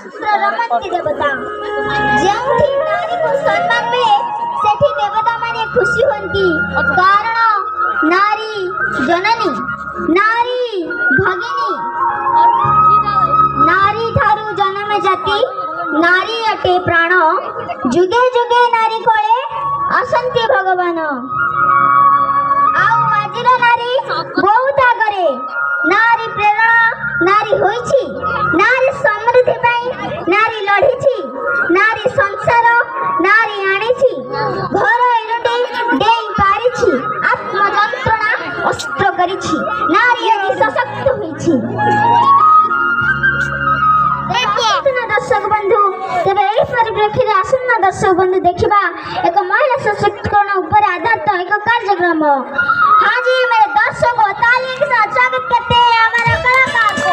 शास्त्र रमती देवता जेउठी नारी को सम्मान मिले सेठी देवता माने खुशी होंती कारण नारी जननी नारी भगिनी नारी ठारू जन्म जाति नारी अटे प्राण जुगे जुगे नारी कोले असंति भगवान आउ आजिर नारी बहुत आगरे नारी प्रेरणा नारी होईछि नारी समृद्धि पाई नारी लढिछि नारी संसार नारी आनिछि घर एलुटे देई पारिछि आत्म जंत्रणा अस्त्र करिछि नारी अति सशक्त होईछि। दर्शक बंधु तेरे एही परिप्रेक्षी रे आसन्न दर्शक बंधु देखिबा एक महिला सशक्तिकरण ऊपर आधारित एक कार्यक्रम। हाँ जी मेरे दर्शकों ताली के साथ स्वागत करते हैं हमारे कलाकार को।